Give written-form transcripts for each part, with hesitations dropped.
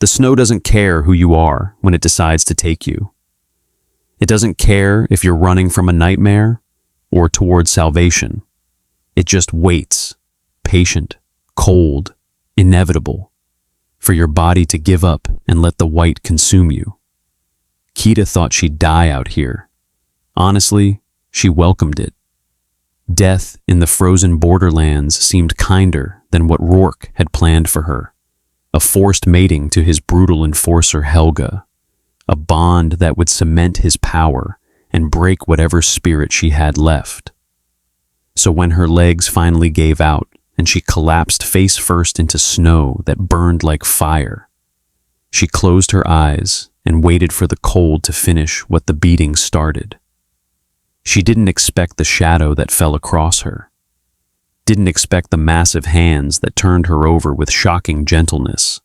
The snow doesn't care who you are when it decides to take you. It doesn't care if you're running from a nightmare or towards salvation. It just waits, patient, cold, inevitable, for your body to give up and let the white consume you. Kita thought she'd die out here. Honestly, she welcomed it. Death in the frozen borderlands seemed kinder than what Rourke had planned for her. A forced mating to his brutal enforcer Helga. A bond that would cement his power and break whatever spirit she had left. So when her legs finally gave out and she collapsed face first into snow that burned like fire, she closed her eyes and waited for the cold to finish what the beating started. She didn't expect the shadow that fell across her. Didn't expect the massive hands that turned her over with shocking gentleness.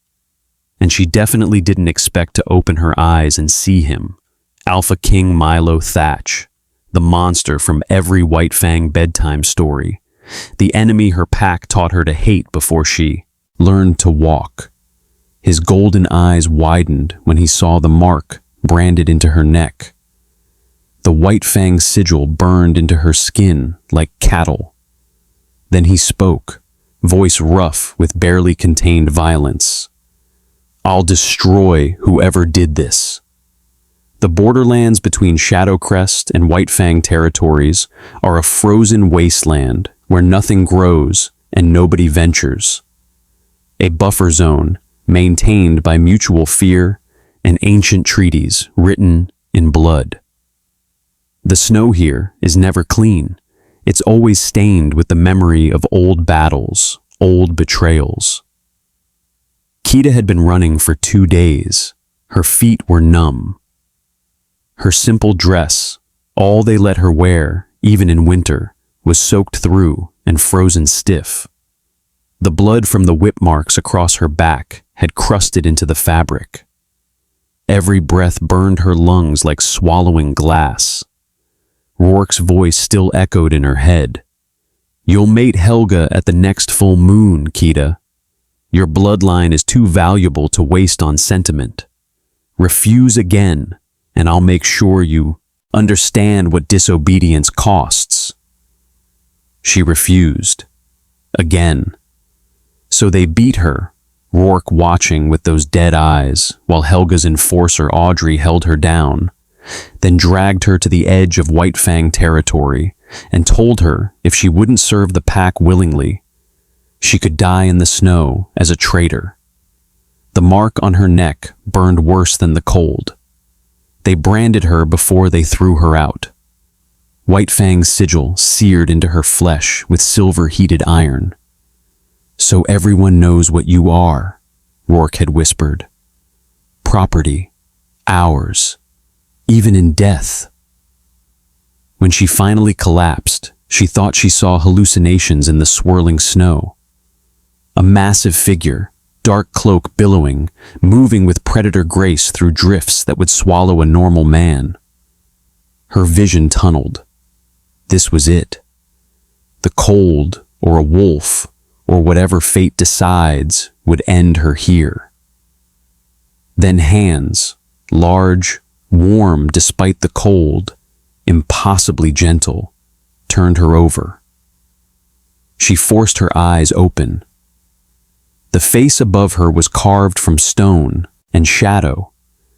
And she definitely didn't expect to open her eyes and see him, Alpha King Milo Thatch, the monster from every White Fang bedtime story, the enemy her pack taught her to hate before she learned to walk. His golden eyes widened when he saw the mark branded into her neck. The White Fang sigil burned into her skin like cattle. Then he spoke, voice rough with barely contained violence. "I'll destroy whoever did this." The borderlands between Shadowcrest and White Fang territories are a frozen wasteland where nothing grows and nobody ventures. A buffer zone maintained by mutual fear and ancient treaties written in blood. The snow here is never clean. It's always stained with the memory of old battles, old betrayals. Kita had been running for 2 days. Her feet were numb. Her simple dress, all they let her wear, even in winter, was soaked through and frozen stiff. The blood from the whip marks across her back had crusted into the fabric. Every breath burned her lungs like swallowing glass. Rourke's voice still echoed in her head. "You'll mate Helga at the next full moon, Kita. Your bloodline is too valuable to waste on sentiment. Refuse again, and I'll make sure you understand what disobedience costs." She refused. Again. So they beat her, Rourke watching with those dead eyes, while Helga's enforcer Audrey held her down, then dragged her to the edge of White Fang territory and told her if she wouldn't serve the pack willingly, she could die in the snow as a traitor. The mark on her neck burned worse than the cold. They branded her before they threw her out. White Fang's sigil seared into her flesh with silver-heated iron. "So everyone knows what you are," Rourke had whispered. "Property, ours, even in death." When she finally collapsed, she thought she saw hallucinations in the swirling snow. A massive figure, dark cloak billowing, moving with predator grace through drifts that would swallow a normal man. Her vision tunneled. This was it. The cold, or a wolf, or whatever fate decides, would end her here. Then hands, large, warm despite the cold, impossibly gentle, turned her over. She forced her eyes open. The face above her was carved from stone and shadow,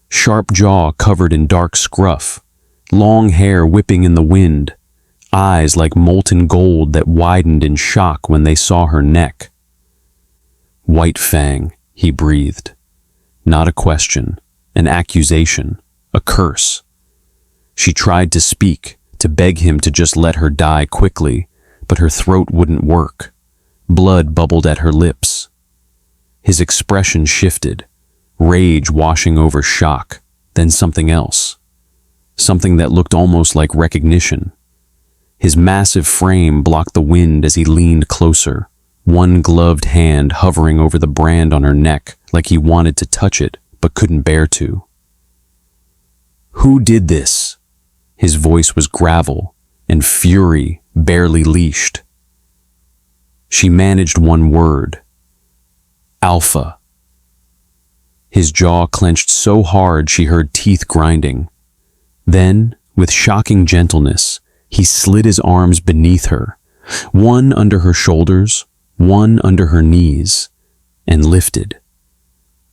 sharp jaw covered in dark scruff, long hair whipping in the wind, eyes like molten gold that widened in shock when they saw her neck. "White Fang," he breathed. Not a question, an accusation, a curse. She tried to speak, to beg him to just let her die quickly, but her throat wouldn't work. Blood bubbled at her lips. His expression shifted, rage washing over shock, then something else. Something that looked almost like recognition. His massive frame blocked the wind as he leaned closer, one gloved hand hovering over the brand on her neck like he wanted to touch it but couldn't bear to. "Who did this?" His voice was gravel and fury barely leashed. She managed one word. "Alpha." His jaw clenched so hard she heard teeth grinding. Then, with shocking gentleness, he slid his arms beneath her, one under her shoulders, one under her knees, and lifted.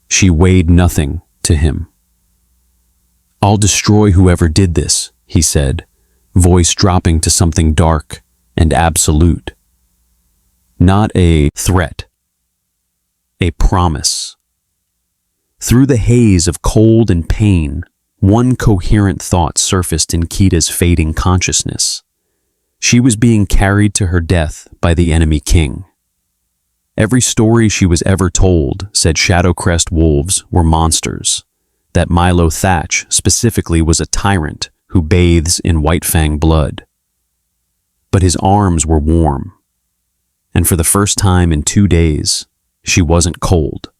She weighed nothing to him. "I'll destroy whoever did this," he said, voice dropping to something dark and absolute. Not a threat, a promise. Through the haze of cold and pain, one coherent thought surfaced in Kita's fading consciousness. She was being carried to her death by the enemy king. Every story she was ever told said Shadowcrest wolves were monsters, that Milo Thatch specifically was a tyrant who bathes in Whitefang blood. But his arms were warm, and for the first time in 2 days, she wasn't cold.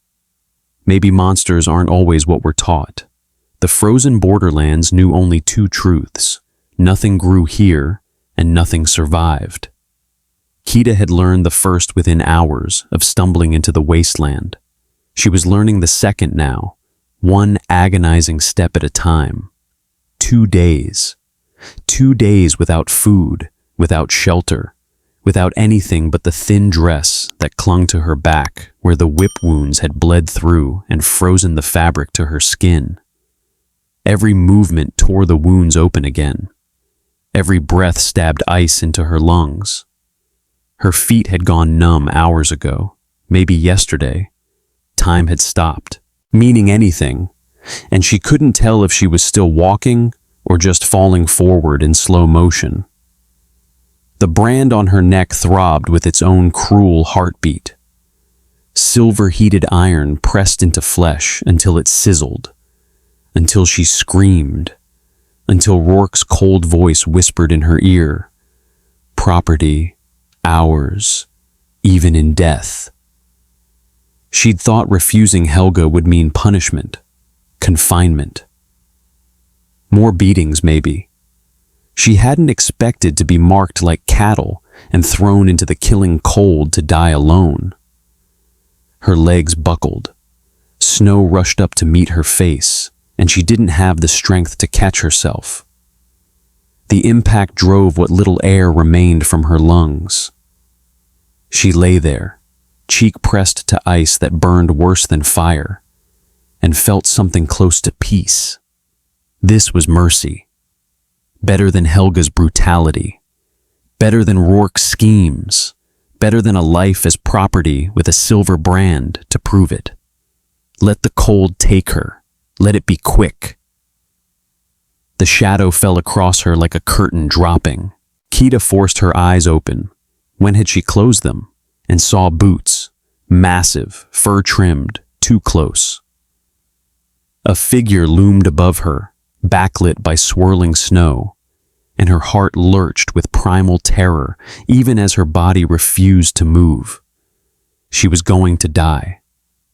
Maybe monsters aren't always what we're taught. The frozen borderlands knew only two truths: nothing grew here and nothing survived. Kita had learned the first within hours of stumbling into the wasteland. She was learning the second now, one agonizing step at a time. 2 days. 2 days without food, without shelter, without anything but the thin dress that clung to her back where the whip wounds had bled through and frozen the fabric to her skin. Every movement tore the wounds open again. Every breath stabbed ice into her lungs. Her feet had gone numb hours ago, maybe yesterday. Time had stopped, meaning anything, and she couldn't tell if she was still walking or just falling forward in slow motion. The brand on her neck throbbed with its own cruel heartbeat. Silver-heated iron pressed into flesh until it sizzled, until she screamed, until Rourke's cold voice whispered in her ear, "Property, ours, even in death." She'd thought refusing Helga would mean punishment, confinement. More beatings, maybe. She hadn't expected to be marked like cattle and thrown into the killing cold to die alone. Her legs buckled. Snow rushed up to meet her face, and she didn't have the strength to catch herself. The impact drove what little air remained from her lungs. She lay there, cheek pressed to ice that burned worse than fire, and felt something close to peace. This was mercy. Better than Helga's brutality. Better than Rourke's schemes. Better than a life as property with a silver brand to prove it. Let the cold take her. Let it be quick. The shadow fell across her like a curtain dropping. Kita forced her eyes open. When had she closed them? And saw boots, massive, fur-trimmed, too close. A figure loomed above her, backlit by swirling snow, and her heart lurched with primal terror even as her body refused to move. She was going to die,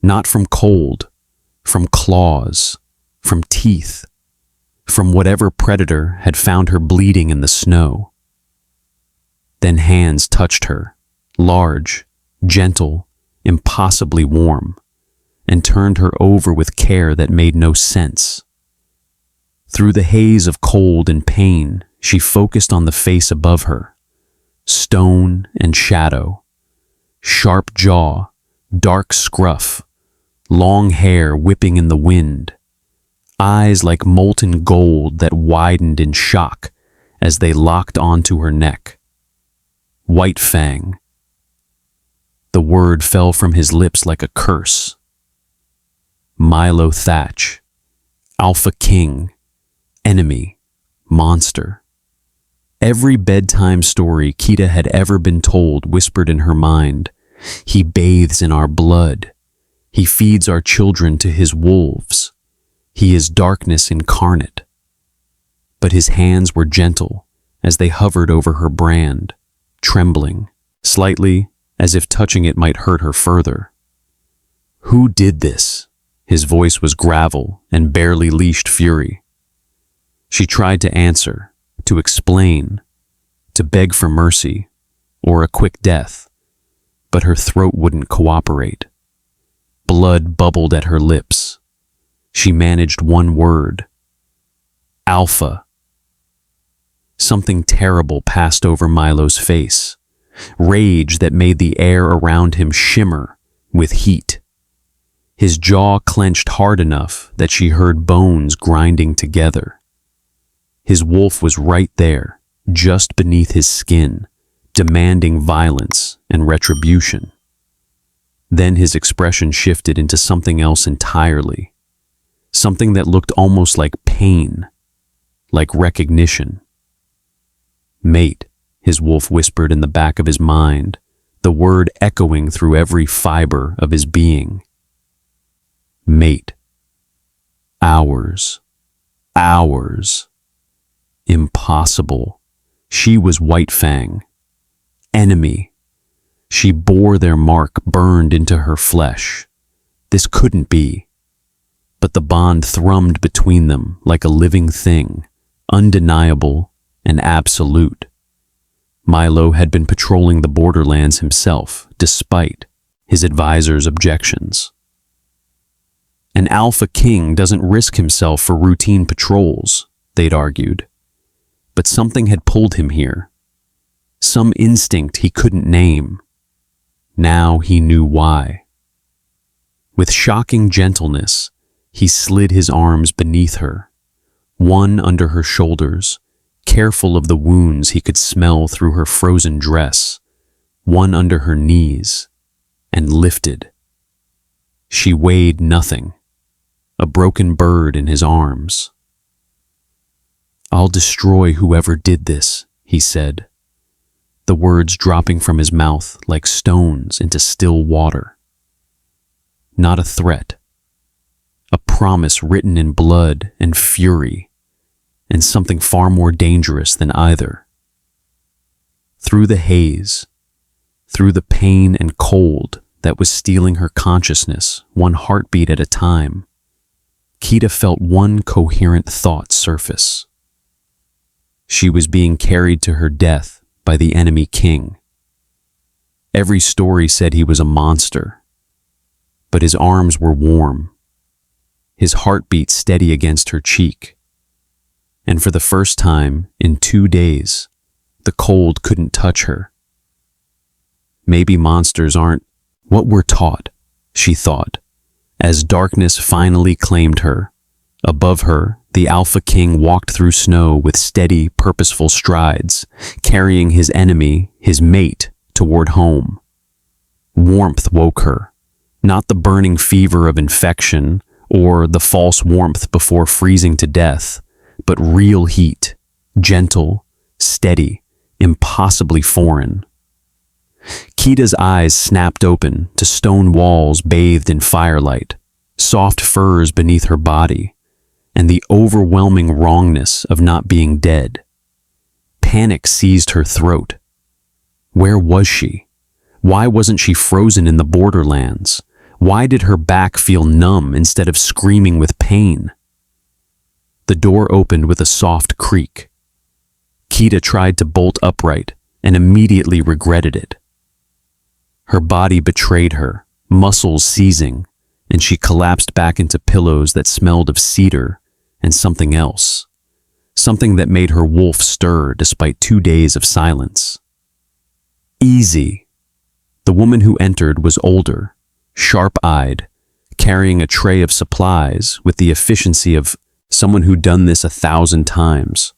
not from cold, from claws, from teeth, from whatever predator had found her bleeding in the snow. Then hands touched her, large, gentle, impossibly warm, and turned her over with care that made no sense. Through the haze of cold and pain, she focused on the face above her. Stone and shadow. Sharp jaw, dark scruff, long hair whipping in the wind. Eyes like molten gold that widened in shock as they locked onto her neck. Whitefang. The word fell from his lips like a curse. Milo Thatch. Alpha King. Enemy. Monster. Every bedtime story Kita had ever been told whispered in her mind, "He bathes in our blood. He feeds our children to his wolves. He is darkness incarnate." But his hands were gentle as they hovered over her brand, trembling, slightly as if touching it might hurt her further. "Who did this?" His voice was gravel and barely leashed fury. She tried to answer, to explain, to beg for mercy, or a quick death, but her throat wouldn't cooperate. Blood bubbled at her lips, She managed one word. Alpha. Something terrible passed over Milo's face. Rage that made the air around him shimmer with heat. His jaw clenched hard enough that she heard bones grinding together. His wolf was right there, just beneath his skin, demanding violence and retribution. Then his expression shifted into something else entirely. Something that looked almost like pain, like recognition. Mate, his wolf whispered in the back of his mind, the word echoing through every fiber of his being. Mate. Hours. Hours. Impossible. She was White Fang. Enemy. She bore their mark burned into her flesh. This couldn't be. But the bond thrummed between them like a living thing, undeniable and absolute. Milo had been patrolling the borderlands himself, despite his advisor's objections. An alpha king doesn't risk himself for routine patrols, they'd argued. But something had pulled him here. Some instinct he couldn't name. Now he knew why. With shocking gentleness, he slid his arms beneath her, one under her shoulders, careful of the wounds he could smell through her frozen dress, one under her knees, and lifted. She weighed nothing, a broken bird in his arms. "I'll destroy whoever did this," he said, the words dropping from his mouth like stones into still water. Not a threat, a promise written in blood and fury, and something far more dangerous than either. Through the haze, through the pain and cold that was stealing her consciousness, one heartbeat at a time, Kita felt one coherent thought surface. She was being carried to her death by the enemy king. Every story said he was a monster, but his arms were warm, his heartbeat steady against her cheek. And for the first time in 2 days, the cold couldn't touch her. Maybe monsters aren't what we're taught, she thought, as darkness finally claimed her. Above her, the Alpha King walked through snow with steady, purposeful strides, carrying his enemy, his mate, toward home. Warmth woke her, not the burning fever of infection or the false warmth before freezing to death, but real heat, gentle, steady, impossibly foreign. Kita's eyes snapped open to stone walls bathed in firelight, soft furs beneath her body, and the overwhelming wrongness of not being dead. Panic seized her throat. Where was she? Why wasn't she frozen in the borderlands? Why did her back feel numb instead of screaming with pain? The door opened with a soft creak. Kita tried to bolt upright and immediately regretted it. Her body betrayed her, muscles seizing, and she collapsed back into pillows that smelled of cedar and something else, something that made her wolf stir despite 2 days of silence. Easy. The woman who entered was older, sharp-eyed, carrying a tray of supplies with the efficiency of someone who'd done this 1,000 times.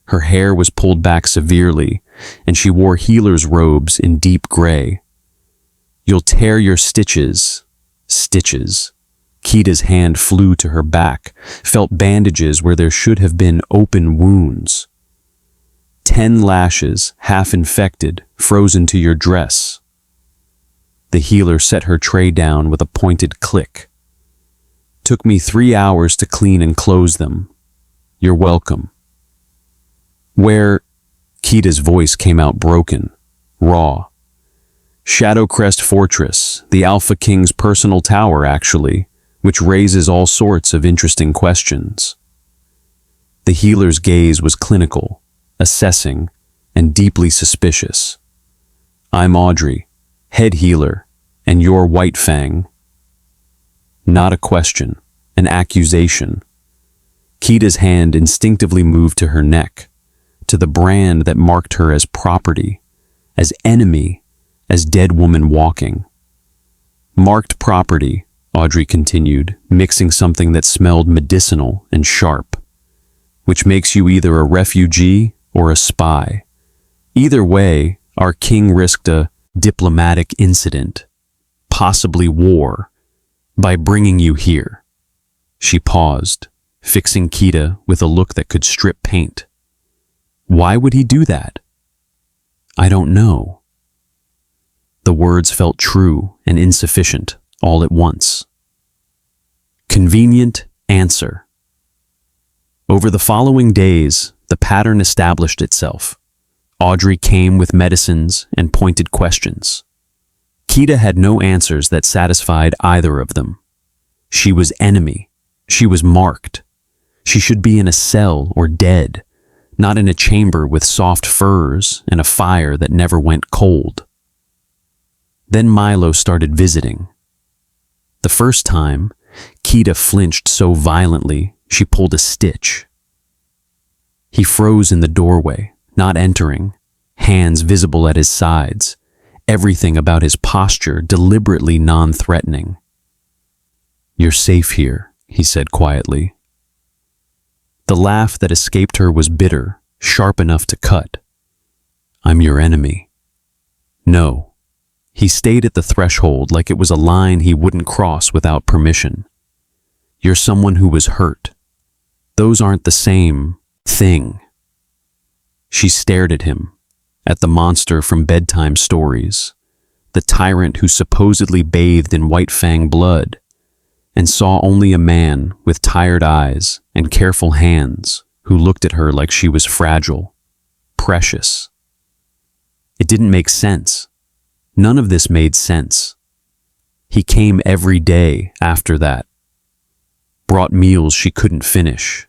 Her hair was pulled back severely, and she wore healer's robes in deep gray. "You'll tear your stitches." Stitches. Kita's hand flew to her back, felt bandages where there should have been open wounds. 10 lashes, half infected, frozen to your dress. The healer set her tray down with a pointed click. "Took me 3 hours to clean and close them. You're welcome." "Where?" Kita's voice came out broken, raw. "Shadowcrest Fortress, the Alpha King's personal tower, actually, which raises all sorts of interesting questions." The healer's gaze was clinical, assessing, and deeply suspicious. "I'm Audrey, head healer, and you're White Fang." Not a question, an accusation. Kita's hand instinctively moved to her neck, to the brand that marked her as property, as enemy, as dead woman walking. Marked property, Audrey continued, mixing something that smelled medicinal and sharp, which makes you either a refugee or a spy. Either way, our king risked a diplomatic incident, possibly war, by bringing you here. She paused, fixing Kita with a look that could strip paint. Why would he do that? I don't know. The words felt true and insufficient all at once. Convenient answer. Over the following days, the pattern established itself. Audrey came with medicines and pointed questions. Kita had no answers that satisfied either of them. She was enemy. She was marked. She should be in a cell or dead, not in a chamber with soft furs and a fire that never went cold. Then Milo started visiting. The first time, Kita flinched so violently she pulled a stitch. He froze in the doorway, not entering, hands visible at his sides, everything about his posture deliberately non-threatening. You're safe here, he said quietly. The laugh that escaped her was bitter, sharp enough to cut. I'm your enemy. No. He stayed at the threshold like it was a line he wouldn't cross without permission. You're someone who was hurt. Those aren't the same thing. She stared at him, at the monster from bedtime stories, the tyrant who supposedly bathed in White Fang blood, and saw only a man with tired eyes and careful hands who looked at her like she was fragile, precious. It didn't make sense. None of this made sense. He came every day after that, brought meals she couldn't finish,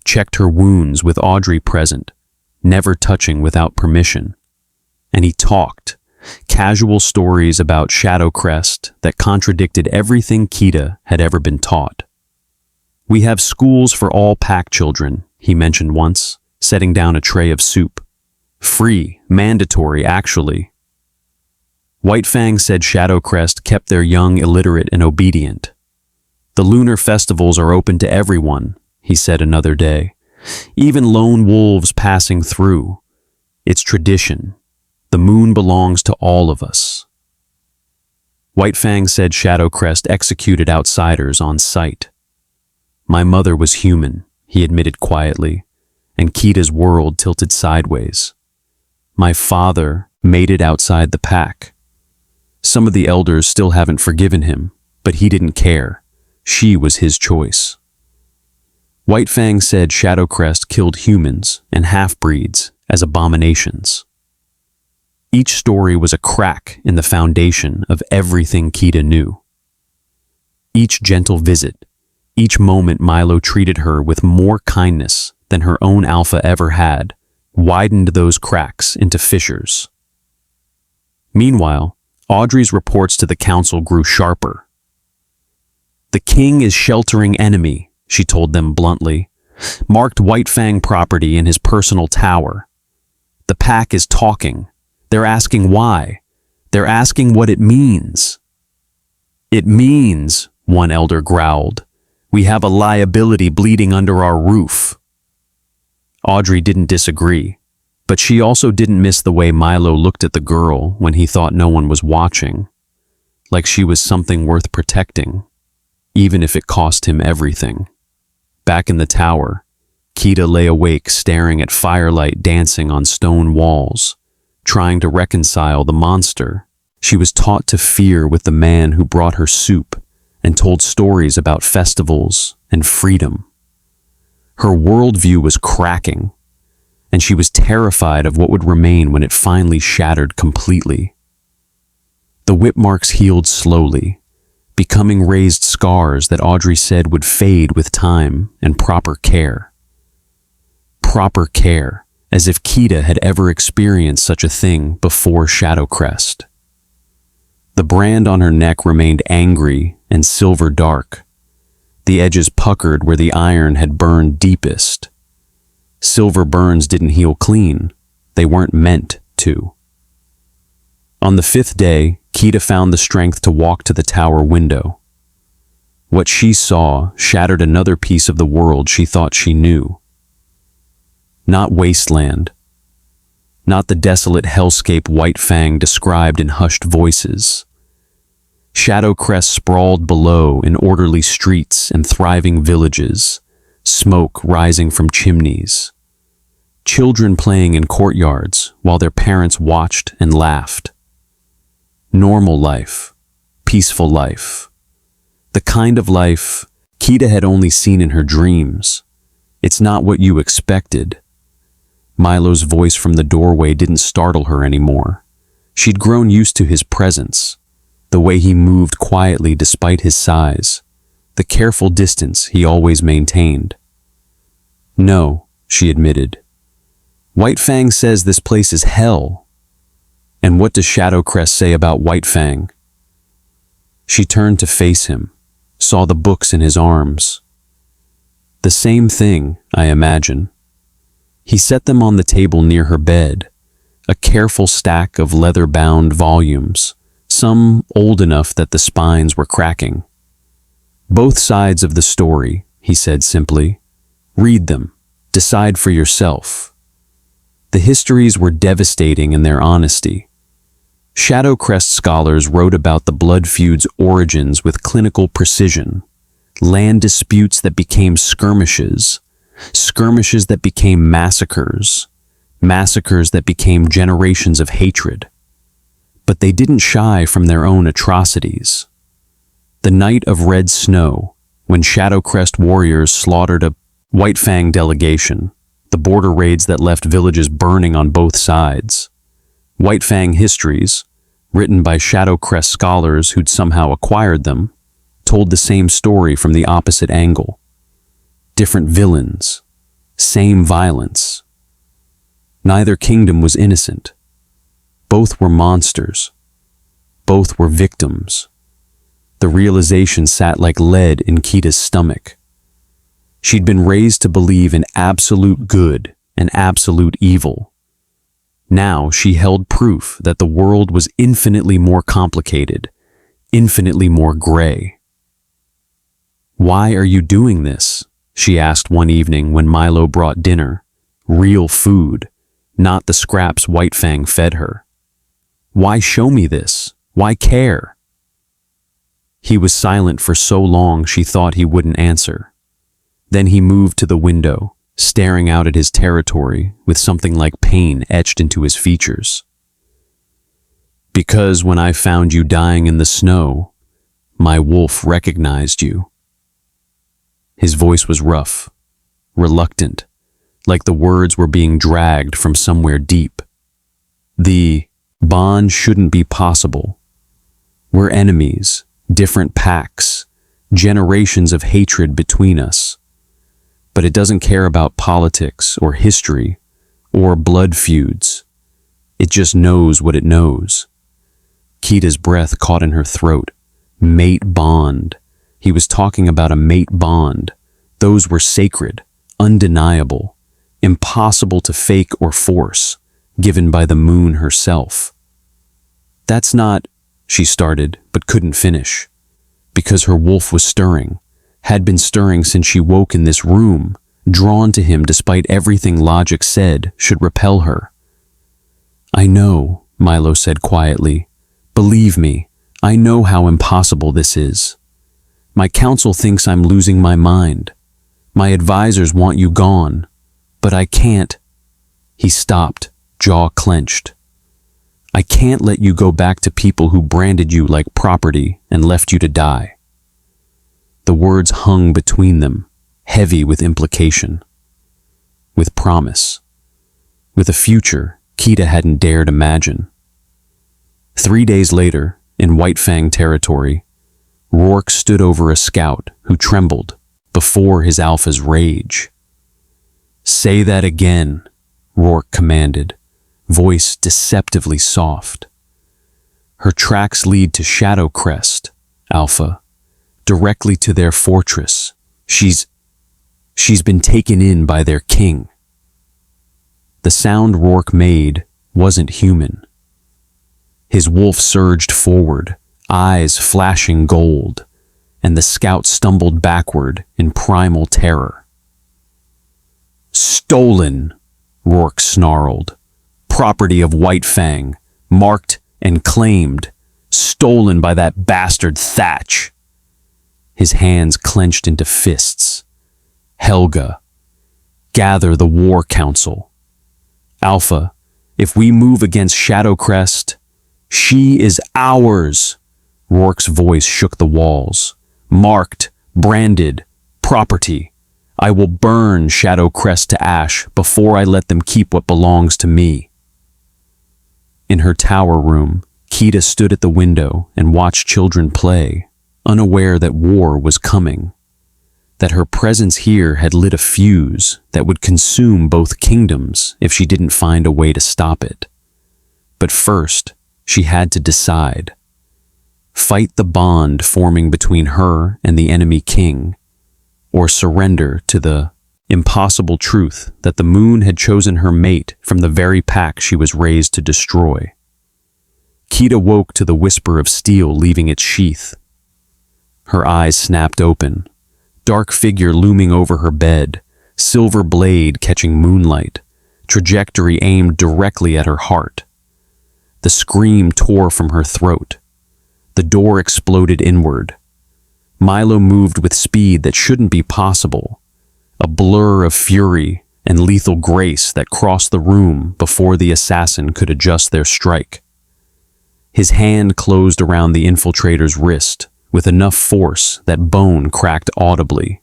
checked her wounds with Audrey present, never touching without permission. And he talked, casual stories about Shadowcrest that contradicted everything Kita had ever been taught. We have schools for all pack children, he mentioned once, setting down a tray of soup. Free, mandatory, actually. White Fang said Shadowcrest kept their young illiterate and obedient. The lunar festivals are open to everyone, he said another day. Even lone wolves passing through. It's tradition. The moon belongs to all of us. White Fang said Shadowcrest executed outsiders on sight. My mother was human, he admitted quietly, and Kita's world tilted sideways. My father made it outside the pack. Some of the elders still haven't forgiven him, but he didn't care. She was his choice. White Fang said Shadowcrest killed humans and half-breeds as abominations. Each story was a crack in the foundation of everything Kita knew. Each gentle visit, each moment Milo treated her with more kindness than her own alpha ever had, widened those cracks into fissures. Meanwhile, Audrey's reports to the council grew sharper. The king is sheltering enemy, she told them bluntly, marked White Fang property in his personal tower. The pack is talking. They're asking why. They're asking what it means. It means, one elder growled, we have a liability bleeding under our roof. Audrey didn't disagree, but she also didn't miss the way Milo looked at the girl when he thought no one was watching, like she was something worth protecting, even if it cost him everything. Back in the tower, Kita lay awake staring at firelight dancing on stone walls, trying to reconcile the monster she was taught to fear with the man who brought her soup and told stories about festivals and freedom. Her worldview was cracking, and she was terrified of what would remain when it finally shattered completely. The whip marks healed slowly, becoming raised scars that Audrey said would fade with time and proper care. Proper care, as if Kita had ever experienced such a thing before Shadowcrest. The brand on her neck remained angry and silver dark, the edges puckered where the iron had burned deepest. Silver burns didn't heal clean. They weren't meant to. On the 5th day, Kita found the strength to walk to the tower window. What she saw shattered another piece of the world she thought she knew. Not wasteland. Not the desolate hellscape White Fang described in hushed voices. Shadowcrest sprawled below in orderly streets and thriving villages, smoke rising from chimneys. Children playing in courtyards while their parents watched and laughed. Normal life, peaceful life. The kind of life Kita had only seen in her dreams. It's not what you expected. Milo's voice from the doorway didn't startle her anymore. She'd grown used to his presence, the way he moved quietly despite his size, the careful distance he always maintained. No, she admitted. White Fang says this place is hell. And what does Shadowcrest say about White Fang? She turned to face him, saw the books in his arms. The same thing, I imagine. He set them on the table near her bed, a careful stack of leather-bound volumes, some old enough that the spines were cracking. Both sides of the story, he said simply. Read them. Decide for yourself. The histories were devastating in their honesty. Shadowcrest scholars wrote about the blood feud's origins with clinical precision. Land disputes that became skirmishes, skirmishes that became massacres, massacres that became generations of hatred. But they didn't shy from their own atrocities. The night of red snow, when Shadowcrest warriors slaughtered a White Fang delegation, the border raids that left villages burning on both sides. White Fang histories, written by Shadowcrest scholars who'd somehow acquired them, told the same story from the opposite angle. Different villains, same violence. Neither kingdom was innocent. Both were monsters. Both were victims. The realization sat like lead in Kita's stomach. She'd been raised to believe in absolute good and absolute evil. Now she held proof that the world was infinitely more complicated, infinitely more gray. "Why are you doing this?" she asked one evening when Milo brought dinner, real food, not the scraps White Fang fed her. "Why show me this? Why care?" He was silent for so long she thought he wouldn't answer. Then he moved to the window, staring out at his territory with something like pain etched into his features. "Because when I found you dying in the snow, my wolf recognized you." His voice was rough, reluctant, like the words were being dragged from somewhere deep. "The bond shouldn't be possible. We're enemies, different packs, generations of hatred between us. But it doesn't care about politics or history or blood feuds. It just knows what it knows." Kita's breath caught in her throat. Mate bond. He was talking about a mate bond. Those were sacred, undeniable, impossible to fake or force, given by the moon herself. "That's not," she started, but couldn't finish, because her wolf was stirring. Had been stirring since she woke in this room, drawn to him despite everything logic said should repel her. "I know," Milo said quietly. "Believe me, I know how impossible this is. My council thinks I'm losing my mind. My advisors want you gone, but I can't." He stopped, jaw clenched. "I can't let you go back to people who branded you like property and left you to die." The words hung between them, heavy with implication, with promise, with a future Kita hadn't dared imagine. 3 days later, in White Fang territory, Rourke stood over a scout who trembled before his alpha's rage. "Say that again," Rourke commanded, voice deceptively soft. "Her tracks lead to Shadowcrest, Alpha, directly to their fortress, She's been taken in by their king." The sound Rourke made wasn't human. His wolf surged forward, eyes flashing gold, and the scout stumbled backward in primal terror. "Stolen," Rourke snarled. "Property of White Fang, marked and claimed, stolen by that bastard Thatch." His hands clenched into fists. "Helga, gather the War Council. Alpha, if we move against Shadowcrest, she is ours." Rourke's voice shook the walls. "Marked, branded, property. I will burn Shadowcrest to ash before I let them keep what belongs to me." In her tower room, Kida stood at the window and watched children play, unaware that war was coming, that her presence here had lit a fuse that would consume both kingdoms if she didn't find a way to stop it. But first, she had to decide. Fight the bond forming between her and the enemy king, or surrender to the impossible truth that the moon had chosen her mate from the very pack she was raised to destroy. Kida woke to the whisper of steel leaving its sheath. Her eyes snapped open, dark figure looming over her bed, silver blade catching moonlight, trajectory aimed directly at her heart. The scream tore from her throat. The door exploded inward. Milo moved with speed that shouldn't be possible, a blur of fury and lethal grace that crossed the room before the assassin could adjust their strike. His hand closed around the infiltrator's wrist with enough force that bone cracked audibly.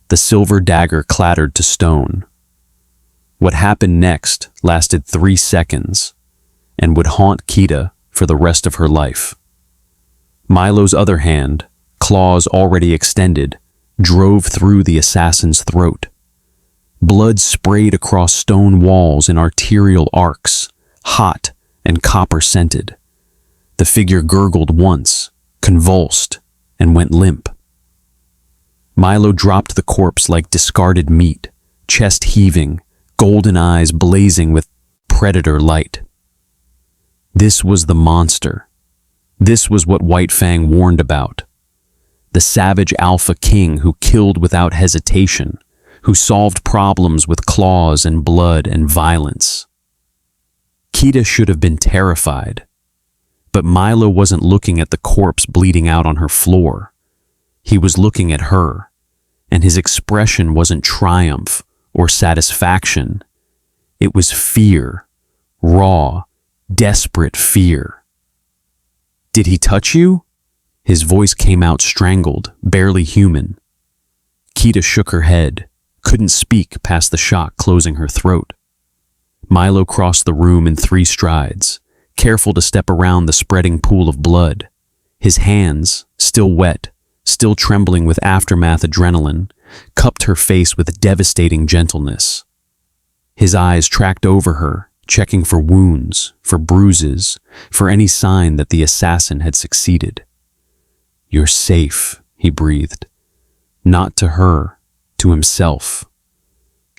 The silver dagger clattered to stone. What happened next lasted 3 seconds and would haunt Kida for the rest of her life. Milo's other hand, claws already extended, drove through the assassin's throat. Blood sprayed across stone walls in arterial arcs, hot and copper-scented. The figure gurgled once, convulsed, and went limp. Milo dropped the corpse like discarded meat, chest heaving, golden eyes blazing with predator light. This was the monster. This was what White Fang warned about. The savage alpha king who killed without hesitation, who solved problems with claws and blood and violence. Kida should have been terrified, but Milo wasn't looking at the corpse bleeding out on her floor. He was looking at her, and his expression wasn't triumph or satisfaction. It was fear, raw, desperate fear. "Did he touch you?" His voice came out strangled, barely human. Kida shook her head, couldn't speak past the shock closing her throat. Milo crossed the room in 3 strides, careful to step around the spreading pool of blood. His hands, still wet, still trembling with aftermath adrenaline, cupped her face with devastating gentleness. His eyes tracked over her, checking for wounds, for bruises, for any sign that the assassin had succeeded. "You're safe," he breathed. Not to her, to himself.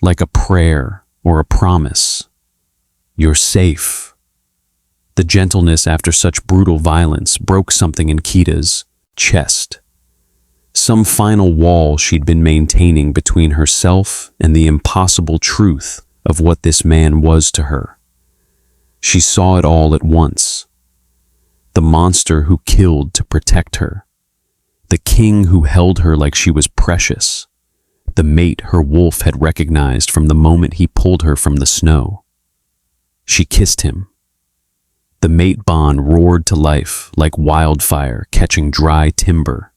Like a prayer or a promise. "You're safe." The gentleness after such brutal violence broke something in Kida's chest. Some final wall she'd been maintaining between herself and the impossible truth of what this man was to her. She saw it all at once. The monster who killed to protect her. The king who held her like she was precious. The mate her wolf had recognized from the moment he pulled her from the snow. She kissed him. The mate bond roared to life like wildfire catching dry timber.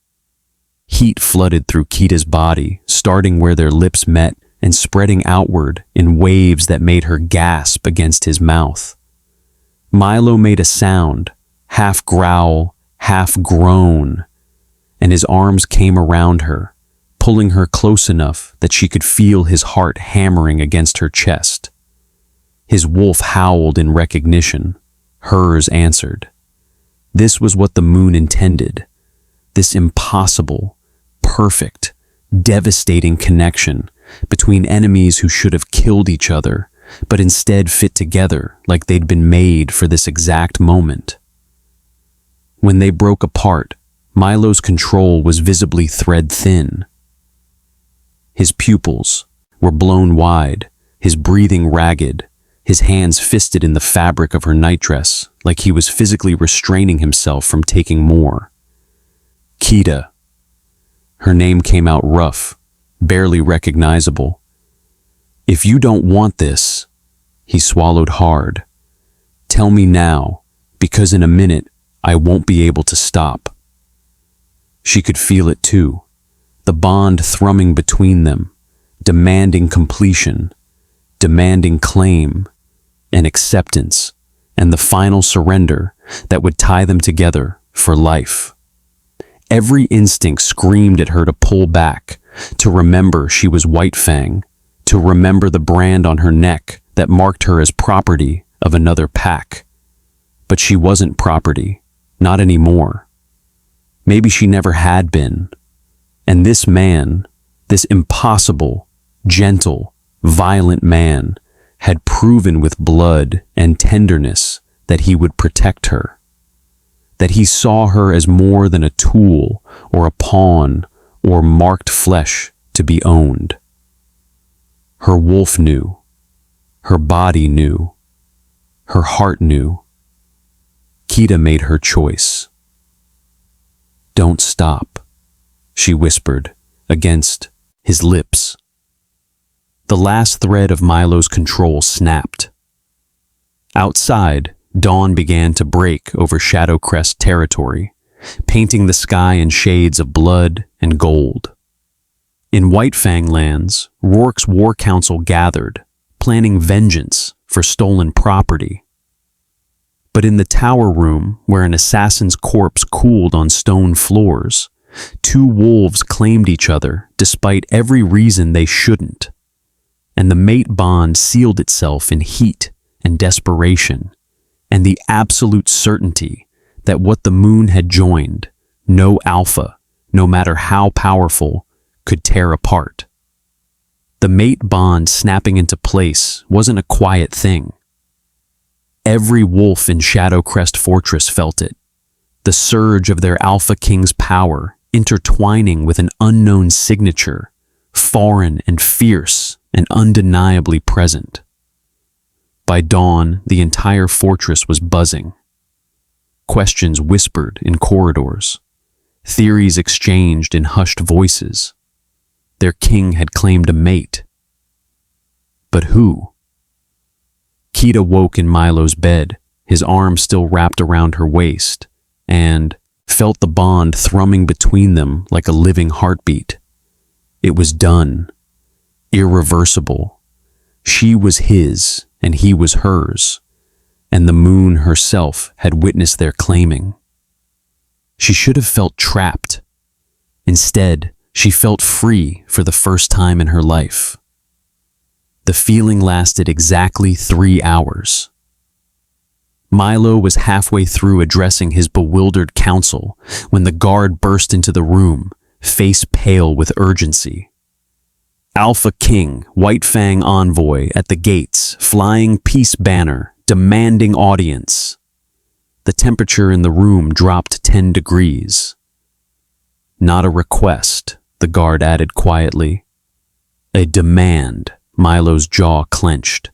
Heat flooded through Kida's body, starting where their lips met and spreading outward in waves that made her gasp against his mouth. Milo made a sound, half growl, half groan, and his arms came around her, pulling her close enough that she could feel his heart hammering against her chest. His wolf howled in recognition. Hers answered. This was what the moon intended. This impossible, perfect, devastating connection between enemies who should have killed each other, but instead fit together like they'd been made for this exact moment. When they broke apart, Milo's control was visibly thread thin. His pupils were blown wide, his breathing ragged, his hands fisted in the fabric of her nightdress like he was physically restraining himself from taking more. Kita. Her name came out rough, barely recognizable. "If you don't want this," he swallowed hard, "tell me now, because in a minute I won't be able to stop." She could feel it too, the bond thrumming between them, demanding completion, demanding claim and acceptance, and the final surrender that would tie them together for life. Every instinct screamed at her to pull back, to remember she was White Fang, to remember the brand on her neck that marked her as property of another pack. But she wasn't property, not anymore. Maybe she never had been. And this man, this impossible, gentle, violent man, had proven with blood and tenderness that he would protect her, that he saw her as more than a tool or a pawn or marked flesh to be owned. Her wolf knew, her body knew, her heart knew. Kita made her choice. "Don't stop," she whispered against his lips. The last thread of Milo's control snapped. Outside, dawn began to break over Shadowcrest territory, painting the sky in shades of blood and gold. In White Fang lands, Rourke's war council gathered, planning vengeance for stolen property. But in the tower room, where an assassin's corpse cooled on stone floors, two wolves claimed each other despite every reason they shouldn't. And the mate bond sealed itself in heat and desperation, and the absolute certainty that what the moon had joined, no alpha, no matter how powerful, could tear apart. The mate bond snapping into place wasn't a quiet thing. Every wolf in Shadowcrest Fortress felt it, the surge of their Alpha King's power intertwining with an unknown signature, foreign and fierce and undeniably present. By dawn, the entire fortress was buzzing. Questions whispered in corridors. Theories exchanged in hushed voices. Their king had claimed a mate. But who? Kita woke in Milo's bed, his arm still wrapped around her waist, and felt the bond thrumming between them like a living heartbeat. It was done. Irreversible. She was his, and he was hers, and the moon herself had witnessed their claiming. She should have felt trapped. Instead, she felt free for the first time in her life. The feeling lasted exactly 3 hours. Milo was halfway through addressing his bewildered council when the guard burst into the room, face pale with urgency. Alpha King, White Fang envoy at the gates, flying peace banner, demanding audience. The temperature in the room dropped 10 degrees. Not a request, the guard added quietly. A demand, Milo's jaw clenched.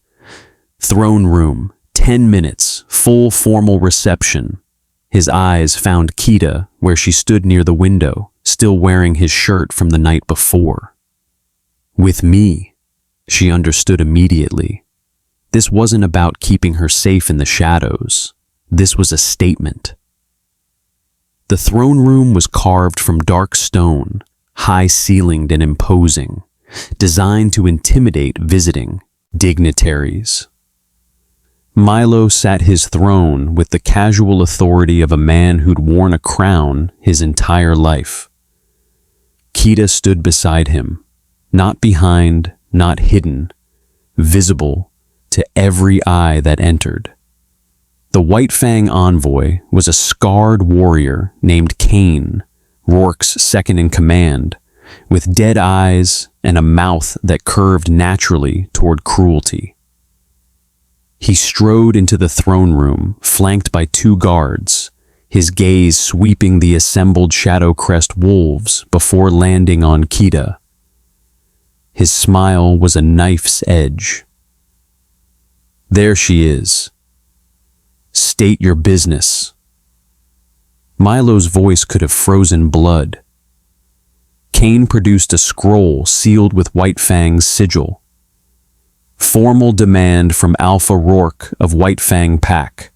Throne room, 10 minutes, full formal reception. His eyes found Kita where she stood near the window, still wearing his shirt from the night before. With me, she understood immediately. This wasn't about keeping her safe in the shadows. This was a statement. The throne room was carved from dark stone, high-ceilinged and imposing, designed to intimidate visiting dignitaries. Milo sat his throne with the casual authority of a man who'd worn a crown his entire life. Kita stood beside him, not behind, not hidden, visible to every eye that entered. The White Fang envoy was a scarred warrior named Kane, Rourke's second in command, with dead eyes and a mouth that curved naturally toward cruelty. He strode into the throne room, flanked by 2 guards, his gaze sweeping the assembled Shadowcrest wolves before landing on Kita. His smile was a knife's edge. "There she is. State your business." Milo's voice could have frozen blood. Cain produced a scroll sealed with White Fang's sigil. "Formal demand from Alpha Rourke of White Fang Pack.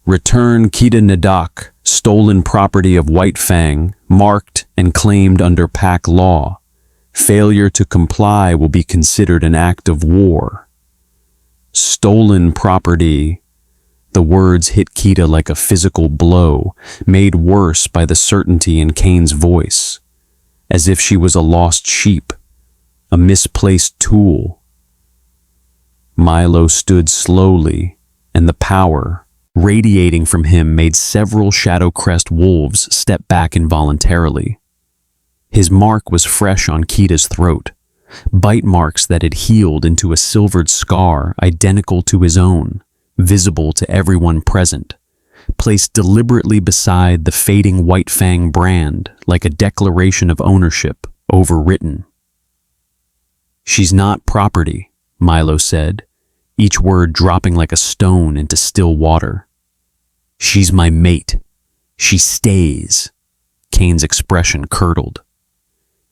Return Kita Nadak, stolen property of White Fang, marked and claimed under Pack law. Failure to comply will be considered an act of war." Stolen property. The words hit Kita like a physical blow, made worse by the certainty in Cain's voice, as if she was a lost sheep, a misplaced tool. Milo stood slowly, and the power radiating from him made several Shadowcrest wolves step back involuntarily. His mark was fresh on Kita's throat, bite marks that had healed into a silvered scar identical to his own, visible to everyone present, placed deliberately beside the fading White Fang brand like a declaration of ownership overwritten. "She's not property," Milo said, each word dropping like a stone into still water. "She's my mate. She stays." Cain's expression curdled.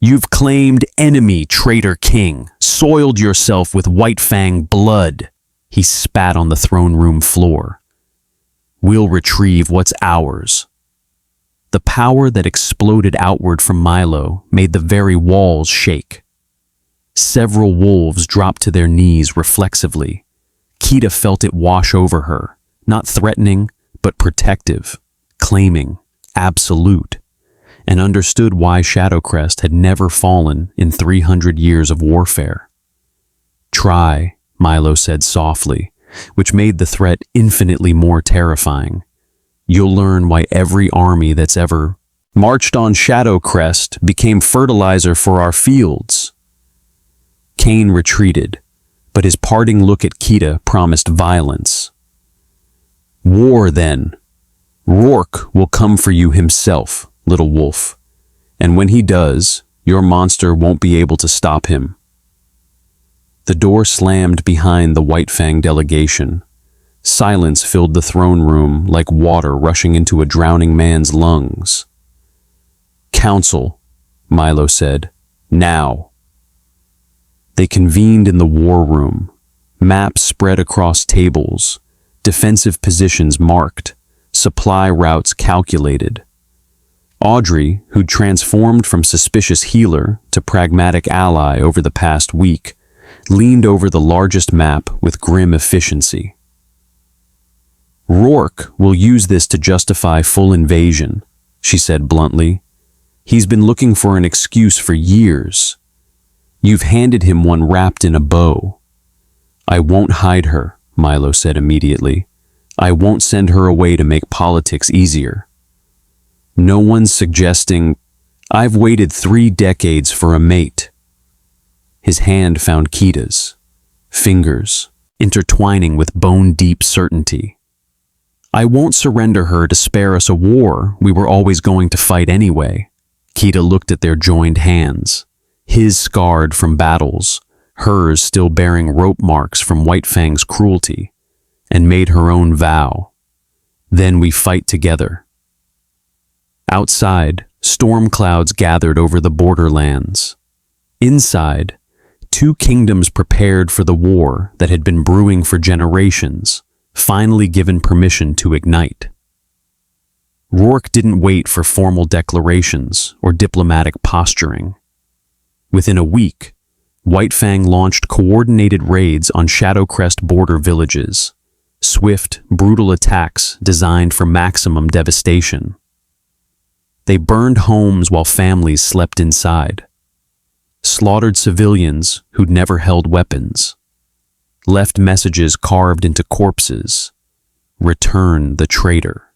"You've claimed enemy, traitor king, soiled yourself with White Fang blood." He spat on the throne room floor. "We'll retrieve what's ours." The power that exploded outward from Milo made the very walls shake. Several wolves dropped to their knees reflexively. Kita felt it wash over her, not threatening, but protective, claiming, absolute, and understood why Shadowcrest had never fallen in 300 years of warfare. "Try," Milo said softly, which made the threat infinitely more terrifying. "You'll learn why every army that's ever marched on Shadowcrest became fertilizer for our fields." Cain retreated, but his parting look at Kita promised violence. "War, then. Rourke will come for you himself, little wolf, and when he does, your monster won't be able to stop him." The door slammed behind the White Fang delegation. Silence filled the throne room like water rushing into a drowning man's lungs. "Council," Milo said, "now." They convened in the war room, maps spread across tables, defensive positions marked, supply routes calculated. Audrey, who'd transformed from suspicious healer to pragmatic ally over the past week, leaned over the largest map with grim efficiency. "Rourke will use this to justify full invasion," she said bluntly. "He's been looking for an excuse for years. You've handed him one wrapped in a bow." "I won't hide her," Milo said immediately. "I won't send her away to make politics easier. No one's suggesting I've waited 3 decades for a mate." His hand found Kita's, fingers intertwining with bone-deep certainty. "I won't surrender her to spare us a war we were always going to fight anyway." Kita looked at their joined hands, his scarred from battles, hers still bearing rope marks from White Fang's cruelty, and made her own vow. "Then we fight together." Outside, storm clouds gathered over the borderlands. Inside, 2 kingdoms prepared for the war that had been brewing for generations, finally given permission to ignite. Rourke didn't wait for formal declarations or diplomatic posturing. Within a week, White Fang launched coordinated raids on Shadowcrest border villages, swift, brutal attacks designed for maximum devastation. They burned homes while families slept inside, slaughtered civilians who'd never held weapons, left messages carved into corpses, "Return the traitor."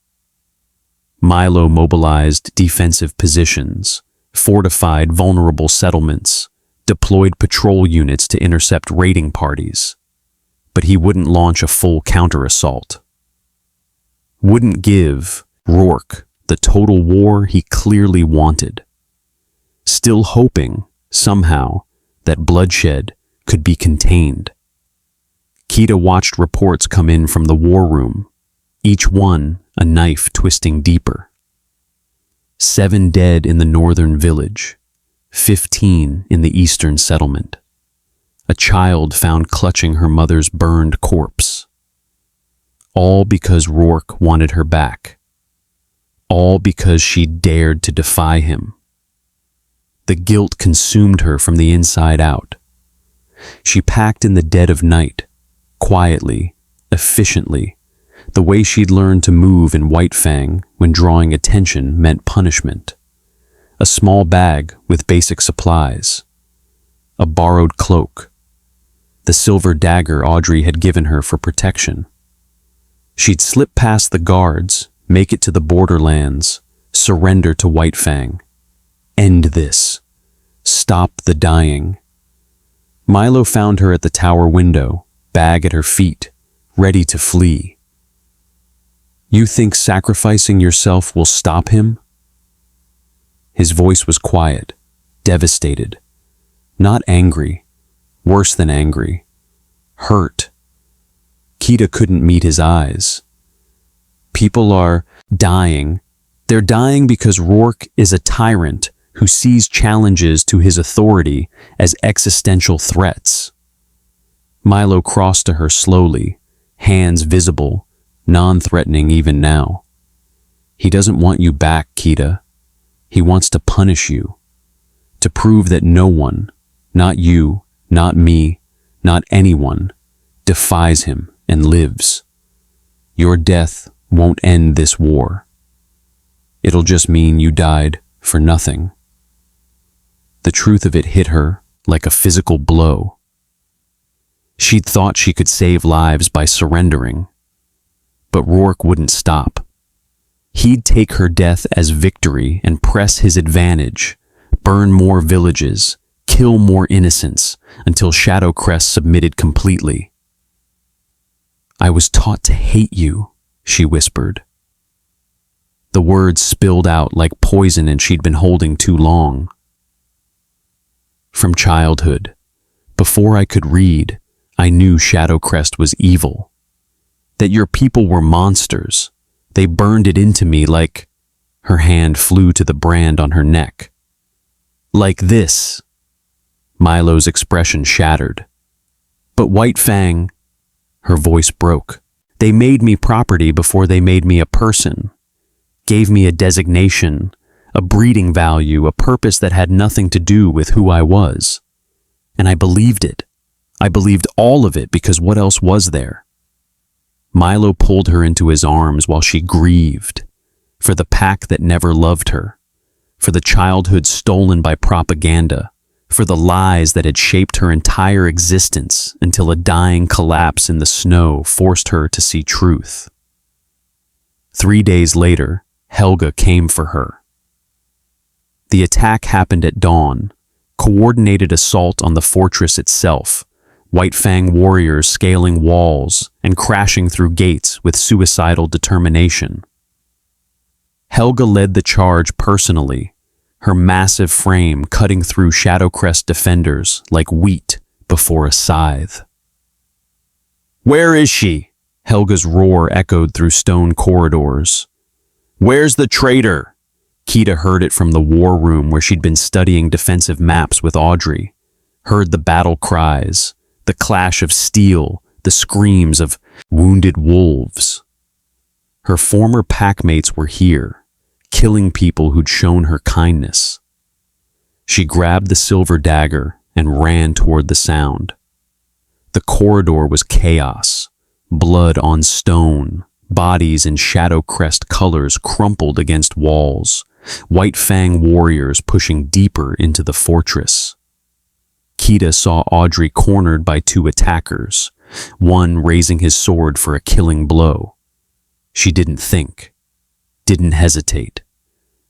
Milo mobilized defensive positions, fortified vulnerable settlements, deployed patrol units to intercept raiding parties. But he wouldn't launch a full counter-assault. Wouldn't give Rourke the total war he clearly wanted. Still hoping, somehow, that bloodshed could be contained. Keita watched reports come in from the war room, each one a knife twisting deeper. 7 dead in the northern village, 15 in the eastern settlement. A child found clutching her mother's burned corpse. All because Rourke wanted her back. All because she dared to defy him. The guilt consumed her from the inside out. She packed in the dead of night, quietly, efficiently, the way she'd learned to move in White Fang when drawing attention meant punishment. A small bag with basic supplies. A borrowed cloak. The silver dagger Audrey had given her for protection. She'd slip past the guards, make it to the borderlands, surrender to White Fang. End this. Stop the dying. Milo found her at the tower window, bag at her feet, ready to flee. You think sacrificing yourself will stop him? His voice was quiet, devastated. Not angry, worse than angry. Hurt. Keita couldn't meet his eyes. People are dying. They're dying because Rourke is a tyrant who sees challenges to his authority as existential threats. Milo crossed to her slowly, hands visible, non-threatening even now. He doesn't want you back, Keita. He wants to punish you, to prove that no one, not you, not me, not anyone, defies him and lives. Your death won't end this war. It'll just mean you died for nothing. The truth of it hit her like a physical blow. She'd thought she could save lives by surrendering, but Rourke wouldn't stop. He'd take her death as victory and press his advantage, burn more villages, kill more innocents, until Shadowcrest submitted completely. I was taught to hate you, she whispered. The words spilled out like poison and she'd been holding too long. From childhood, before I could read, I knew Shadowcrest was evil. That your people were monsters. They burned it into me like... Her hand flew to the brand on her neck. Like this. Milo's expression shattered. But White Fang... Her voice broke. They made me property before they made me a person. Gave me a designation, a breeding value, a purpose that had nothing to do with who I was. And I believed it. I believed all of it because what else was there? Milo pulled her into his arms while she grieved, for the pack that never loved her, for the childhood stolen by propaganda, for the lies that had shaped her entire existence until a dying collapse in the snow forced her to see truth. 3 days later, Helga came for her. The attack happened at dawn, coordinated assault on the fortress itself, White Fang warriors scaling walls and crashing through gates with suicidal determination. Helga led the charge personally, her massive frame cutting through Shadowcrest defenders like wheat before a scythe. Where is she? Helga's roar echoed through stone corridors. Where's the traitor? Keita heard it from the war room where she'd been studying defensive maps with Audrey, heard the battle cries, the clash of steel, the screams of wounded wolves. Her former packmates were here, killing people who'd shown her kindness. She grabbed the silver dagger and ran toward the sound. The corridor was chaos, blood on stone, bodies in Shadowcrest colors crumpled against walls, White Fang warriors pushing deeper into the fortress. Keita saw Audrey cornered by 2 attackers, one raising his sword for a killing blow. She didn't think, didn't hesitate,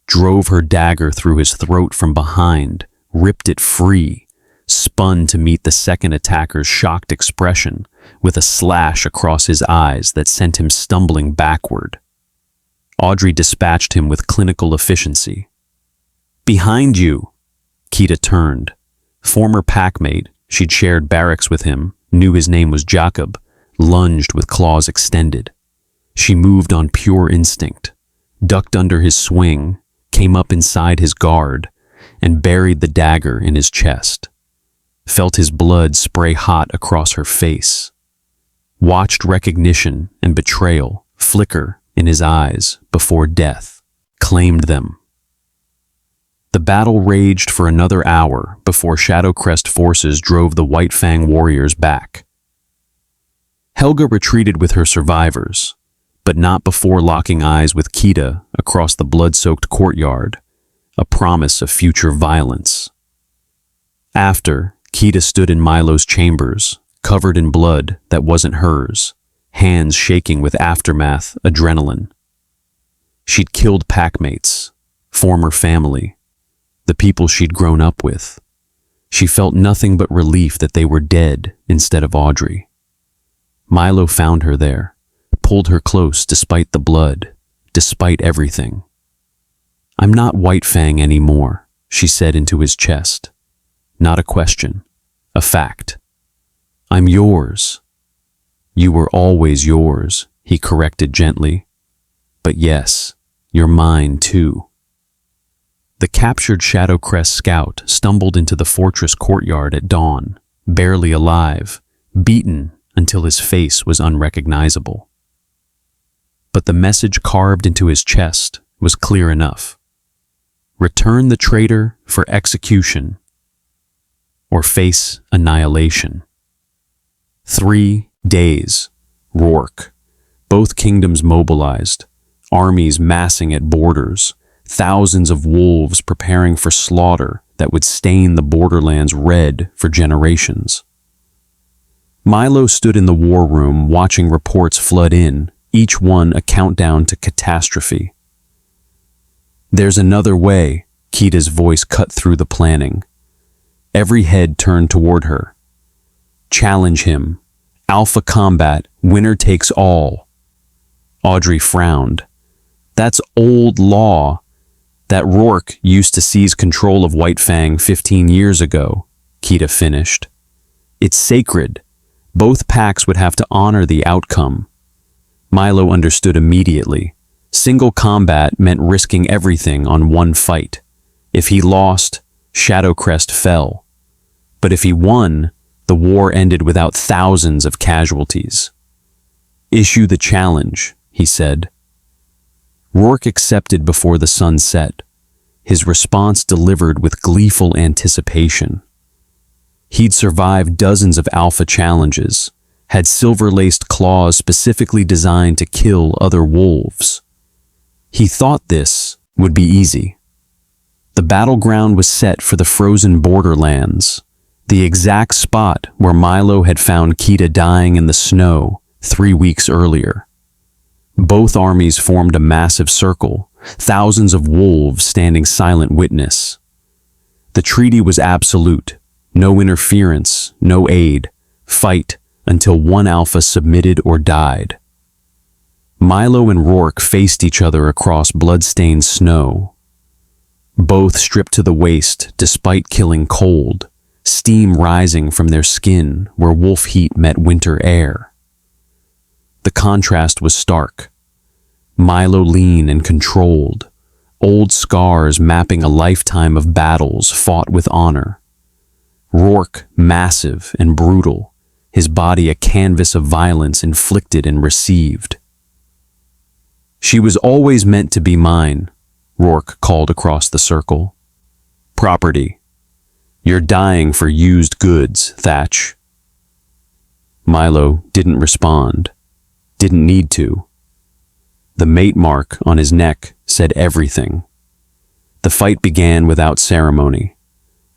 drove her dagger through his throat from behind, ripped it free, spun to meet the second attacker's shocked expression with a slash across his eyes that sent him stumbling backward. Audrey dispatched him with clinical efficiency. "Behind you!" Kita turned. Former packmate, she'd shared barracks with him, knew his name was Jacob, lunged with claws extended. She moved on pure instinct, ducked under his swing, came up inside his guard, and buried the dagger in his chest. Felt his blood spray hot across her face. Watched recognition and betrayal flicker in his eyes before death claimed them. The battle raged for another hour before Shadowcrest forces drove the White Fang warriors back. Helga retreated with her survivors, but not before locking eyes with Kita across the blood-soaked courtyard, a promise of future violence. After, Kita stood in Milo's chambers, covered in blood that wasn't hers, hands shaking with aftermath adrenaline. She'd killed packmates, former family, the people she'd grown up with. She felt nothing but relief that they were dead instead of Audrey. Milo found her there, pulled her close despite the blood, despite everything. "I'm not White Fang anymore," she said into his chest. Not a question, a fact. "I'm yours." "You were always yours," he corrected gently. "But yes, you're mine too." The captured Shadowcrest scout stumbled into the fortress courtyard at dawn, barely alive, beaten until his face was unrecognizable. But the message carved into his chest was clear enough. Return the traitor for execution, or face annihilation. 3 days, Rourke, both kingdoms mobilized, armies massing at borders, thousands of wolves preparing for slaughter that would stain the borderlands red for generations. Milo stood in the war room watching reports flood in, each one a countdown to catastrophe. "There's another way," Kita's voice cut through the planning. Every head turned toward her. "Challenge him. Alpha combat, winner takes all." Audrey frowned. "That's old law. That Rourke used to seize control of White Fang 15 years ago," Kita finished. "It's sacred. Both packs would have to honor the outcome." Milo understood immediately. Single combat meant risking everything on one fight. If he lost, Shadowcrest fell. But if he won, the war ended without thousands of casualties. "Issue the challenge," he said. Rourke accepted before the sun set, his response delivered with gleeful anticipation. He'd survived dozens of alpha challenges, had silver-laced claws specifically designed to kill other wolves. He thought this would be easy. The battleground was set for the frozen borderlands, the exact spot where Milo had found Kita dying in the snow 3 weeks earlier. Both armies formed a massive circle, thousands of wolves standing silent witness. The treaty was absolute. No interference, no aid. Fight until one alpha submitted or died. Milo and Rourke faced each other across blood-stained snow. Both stripped to the waist despite killing cold, steam rising from their skin where wolf heat met winter air. The contrast was stark. Milo lean and controlled, old scars mapping a lifetime of battles fought with honor. Rourke massive and brutal, his body a canvas of violence inflicted and received. "She was always meant to be mine," Rourke called across the circle. "Property. You're dying for used goods, Thatch." Milo didn't respond, didn't need to. The mate mark on his neck said everything. The fight began without ceremony.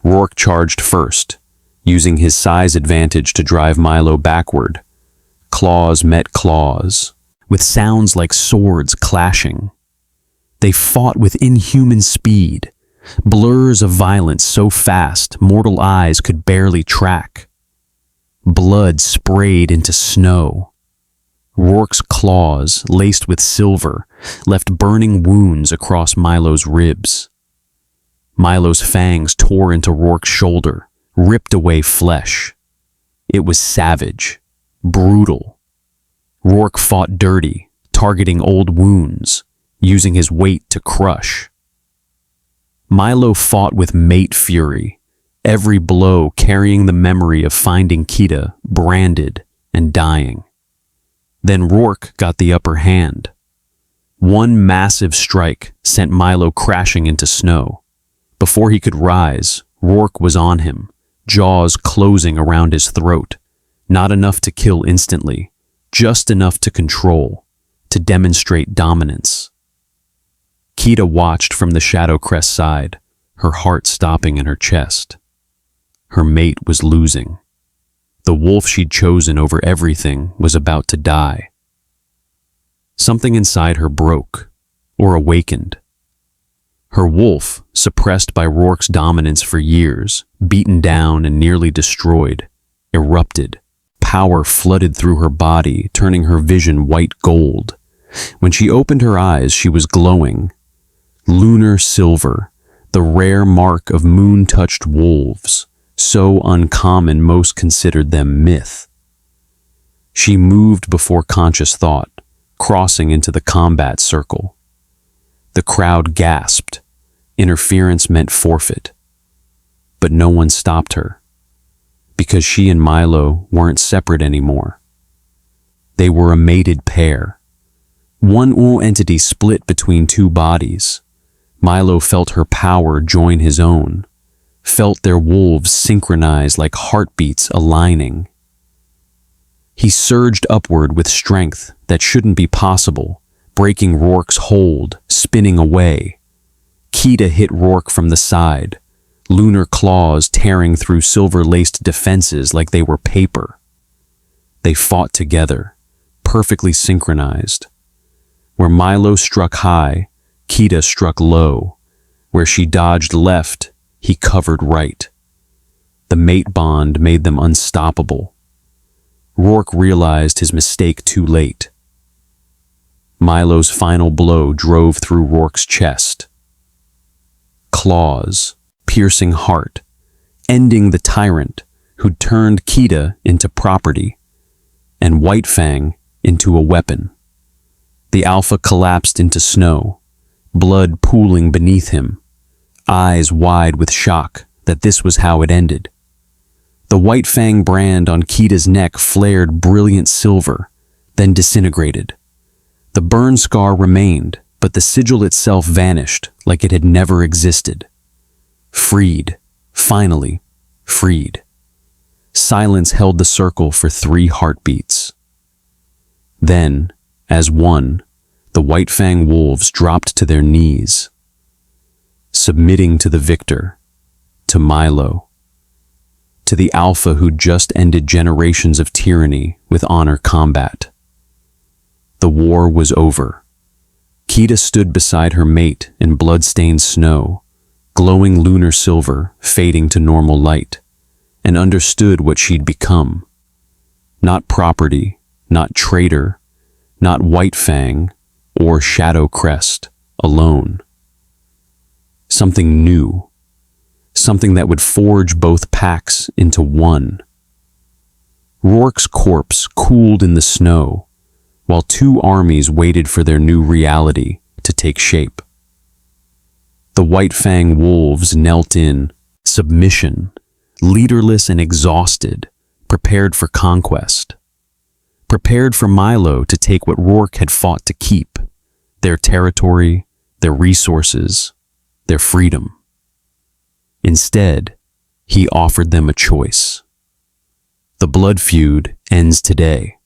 Rourke charged first, using his size advantage to drive Milo backward. Claws met claws, with sounds like swords clashing. They fought with inhuman speed, blurs of violence so fast mortal eyes could barely track. Blood sprayed into snow. Rourke's claws, laced with silver, left burning wounds across Milo's ribs. Milo's fangs tore into Rourke's shoulder, ripped away flesh. It was savage, brutal. Rourke fought dirty, targeting old wounds, using his weight to crush. Milo fought with mate fury, every blow carrying the memory of finding Kita branded and dying. Then Rourke got the upper hand. One massive strike sent Milo crashing into snow. Before he could rise, Rourke was on him, jaws closing around his throat. Not enough to kill instantly, just enough to control, to demonstrate dominance. Kita watched from the Shadow Crest side, her heart stopping in her chest. Her mate was losing. The wolf she'd chosen over everything was about to die. Something inside her broke, or awakened. Her wolf, suppressed by Rourke's dominance for years, beaten down and nearly destroyed, erupted. Power flooded through her body, turning her vision white gold. When she opened her eyes, she was glowing. Lunar silver, the rare mark of moon-touched wolves, so uncommon most considered them myth. She moved before conscious thought, crossing into the combat circle. The crowd gasped. Interference meant forfeit. But no one stopped her, because she and Milo weren't separate anymore. They were a mated pair. One entity split between two bodies. Milo felt her power join his own, felt their wolves synchronize like heartbeats aligning. He surged upward with strength that shouldn't be possible, breaking Rourke's hold, spinning away. Kita hit Rourke from the side, lunar claws tearing through silver-laced defenses like they were paper. They fought together, perfectly synchronized. Where Milo struck high, Kita struck low. Where she dodged left, he covered right. The mate bond made them unstoppable. Rourke realized his mistake too late. Milo's final blow drove through Rourke's chest. Claws, piercing heart, ending the tyrant who'd turned Kita into property, and White Fang into a weapon. The Alpha collapsed into snow, blood pooling beneath him, eyes wide with shock that this was how it ended. The White Fang brand on Kita's neck flared brilliant silver, then disintegrated. The burn scar remained, but the sigil itself vanished like it had never existed. Freed, finally, freed. Silence held the circle for 3 heartbeats. Then, as one, the White Fang wolves dropped to their knees, submitting to the victor, to Milo, to the Alpha who'd just ended generations of tyranny with honor combat. The war was over. Kita stood beside her mate in blood-stained snow, glowing lunar silver fading to normal light, and understood what she'd become. Not property, not traitor, not White Fang or Shadow Crest alone. Something new, something that would forge both packs into one. Rourke's corpse cooled in the snow, while 2 armies waited for their new reality to take shape. The White Fang wolves knelt in submission, leaderless and exhausted, prepared for conquest. Prepared for Milo to take what Rourke had fought to keep, their territory, their resources, their freedom. Instead, he offered them a choice. The blood feud ends today.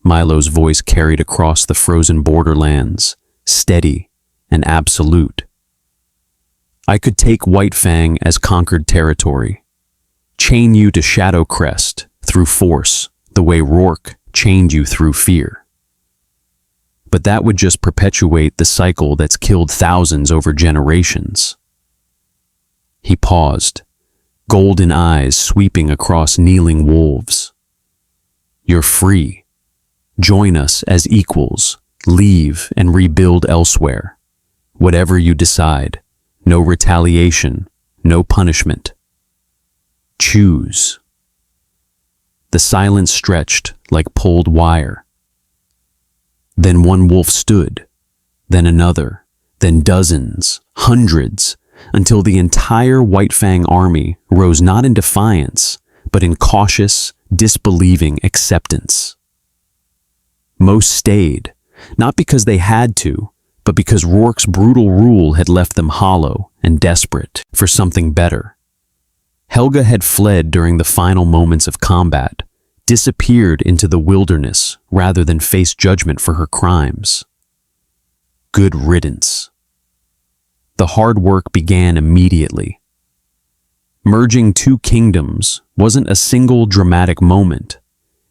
Milo's voice carried across the frozen borderlands, steady and absolute. I could take White Fang as conquered territory, chain you to Shadow Crest through force, the way Rourke chained you through fear. But that would just perpetuate the cycle that's killed thousands over generations. He paused, golden eyes sweeping across kneeling wolves. You're free. Join us as equals. Leave and rebuild elsewhere. Whatever you decide. No retaliation, no punishment. Choose. The silence stretched like pulled wire. Then one wolf stood, then another, then dozens, hundreds, until the entire White Fang army rose not in defiance, but in cautious, disbelieving acceptance. Most stayed, not because they had to, but because Rourke's brutal rule had left them hollow and desperate for something better. Helga had fled during the final moments of combat, disappeared into the wilderness rather than face judgment for her crimes. Good riddance. The hard work began immediately. Merging two kingdoms wasn't a single dramatic moment.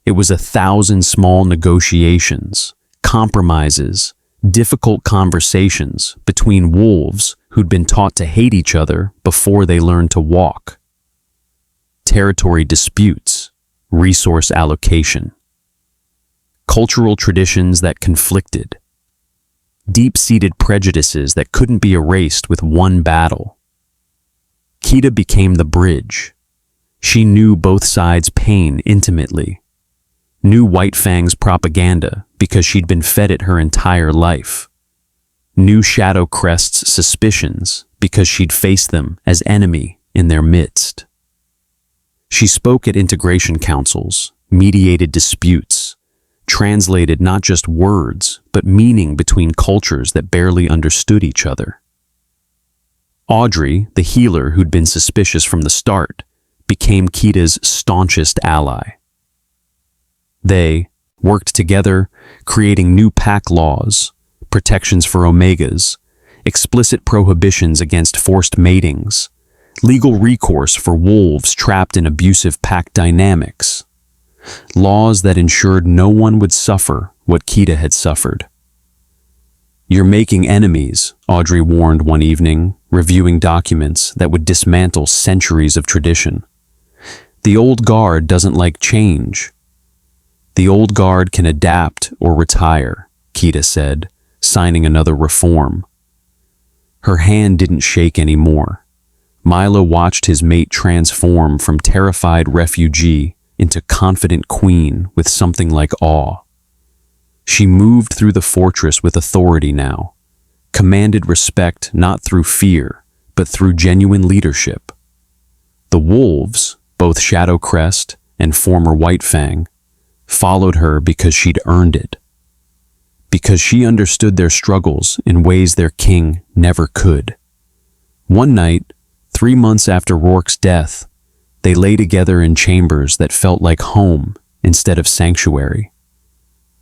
It was 1,000 small negotiations, compromises, difficult conversations between wolves who'd been taught to hate each other before they learned to walk. Territory disputes, resource allocation. Cultural traditions that conflicted. Deep-seated prejudices that couldn't be erased with one battle. Kida became the bridge. She knew both sides' pain intimately. Knew White Fang's propaganda because she'd been fed it her entire life. Knew Shadow Crest's suspicions because she'd faced them as enemy in their midst. She spoke at integration councils, mediated disputes, translated not just words, but meaning between cultures that barely understood each other. Audrey, the healer who'd been suspicious from the start, became Kida's staunchest ally. They worked together, creating new pack laws, protections for omegas, explicit prohibitions against forced matings, legal recourse for wolves trapped in abusive pack dynamics, laws that ensured no one would suffer what Kida had suffered. You're making enemies, Audrey warned one evening, reviewing documents that would dismantle centuries of tradition. The old guard doesn't like change. The old guard can adapt or retire, Kida said, signing another reform. Her hand didn't shake anymore. Milo watched his mate transform from terrified refugee into confident queen with something like awe. She moved through the fortress with authority now, commanded respect not through fear, but through genuine leadership. The wolves, both Shadow Crest and former White Fang, followed her because she'd earned it, because she understood their struggles in ways their king never could. One night, 3 months after Rourke's death, they lay together in chambers that felt like home instead of sanctuary.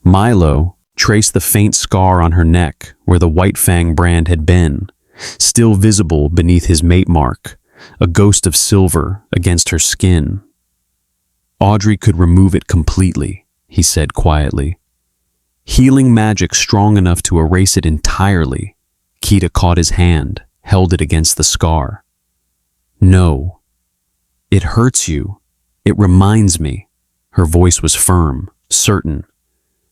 Milo traced the faint scar on her neck where the White Fang brand had been, still visible beneath his mate mark, a ghost of silver against her skin. Audrey could remove it completely, he said quietly. Healing magic strong enough to erase it entirely. Kida caught his hand, held it against the scar. No. It hurts you. It reminds me. Her voice was firm, certain.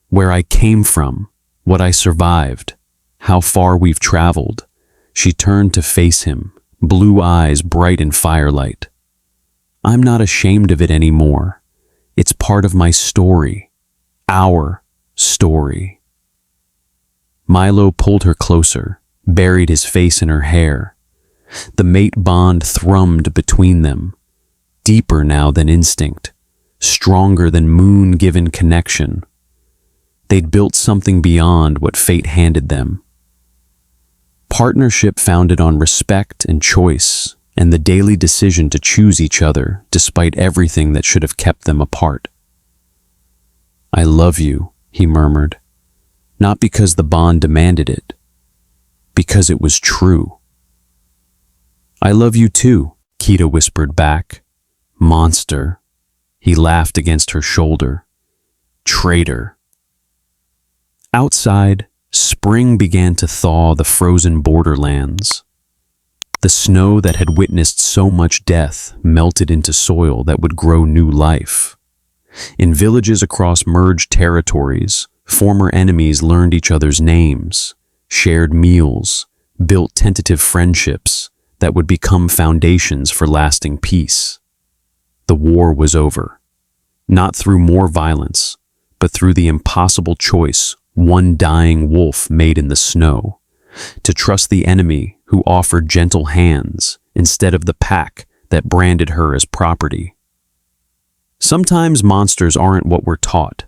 Where I came from, what I survived, how far we've traveled. She turned to face him, blue eyes bright in firelight. I'm not ashamed of it anymore. It's part of my story. Our story. Milo pulled her closer, buried his face in her hair. The mate bond thrummed between them, deeper now than instinct, stronger than moon-given connection. They'd built something beyond what fate handed them. Partnership founded on respect and choice, and the daily decision to choose each other despite everything that should have kept them apart. I love you, he murmured, not because the bond demanded it, because it was true. I love you too, Kida whispered back. Monster. He laughed against her shoulder. Traitor. Outside, Spring began to thaw the frozen borderlands. The snow that had witnessed so much death melted into soil that would grow new life. In villages across merged territories, former enemies learned each other's names, shared meals, built tentative friendships that would become foundations for lasting peace. The war was over, not through more violence, but through the impossible choice one dying wolf made in the snow, to trust the enemy who offered gentle hands instead of the pack that branded her as property. Sometimes monsters aren't what we're taught.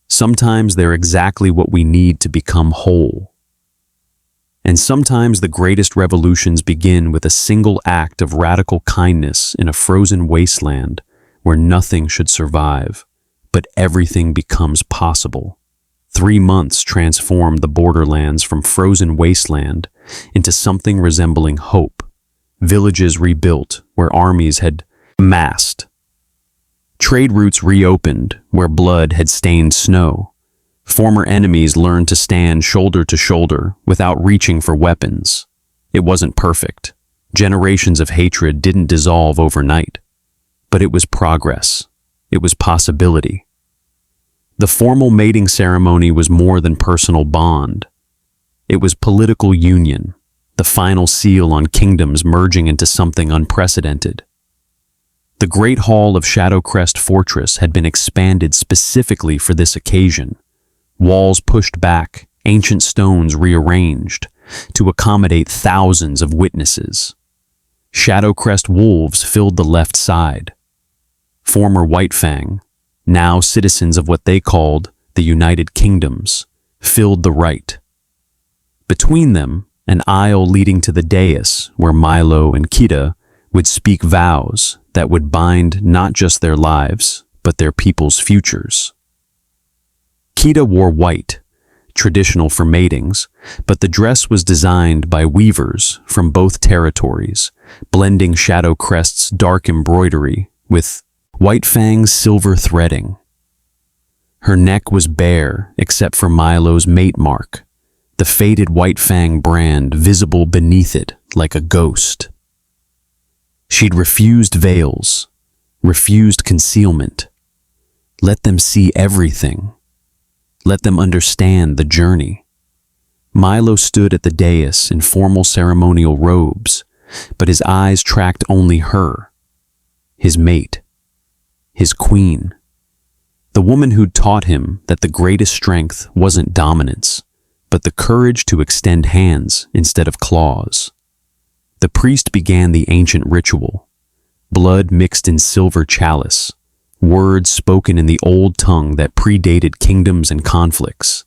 Sometimes they're exactly what we need to become whole. And sometimes the greatest revolutions begin with a single act of radical kindness in a frozen wasteland where nothing should survive, but everything becomes possible. 3 months transformed the borderlands from frozen wasteland into something resembling hope. Villages rebuilt where armies had massed. Trade routes reopened where blood had stained snow. Former enemies learned to stand shoulder to shoulder without reaching for weapons. It wasn't perfect. Generations of hatred didn't dissolve overnight. But it was progress. It was possibility. The formal mating ceremony was more than personal bond. It was political union, the final seal on kingdoms merging into something unprecedented. The Great Hall of Shadowcrest Fortress had been expanded specifically for this occasion. Walls pushed back, ancient stones rearranged to accommodate thousands of witnesses. Shadowcrest wolves filled the left side. Former Whitefang, now citizens of what they called the United Kingdoms, filled the right. Between them, an aisle leading to the dais where Milo and Kita would speak vows that would bind not just their lives, but their people's futures. Kita wore white, traditional for matings, but the dress was designed by weavers from both territories, blending Shadowcrest's dark embroidery with Whitefang's silver threading. Her neck was bare except for Milo's mate mark, the faded Whitefang brand visible beneath it like a ghost. She'd refused veils, refused concealment. Let them see everything. Let them understand the journey. Milo stood at the dais in formal ceremonial robes, but his eyes tracked only her, his mate, his queen, the woman who'd taught him that the greatest strength wasn't dominance, but the courage to extend hands instead of claws. The priest began the ancient ritual, blood mixed in silver chalice, words spoken in the old tongue that predated kingdoms and conflicts.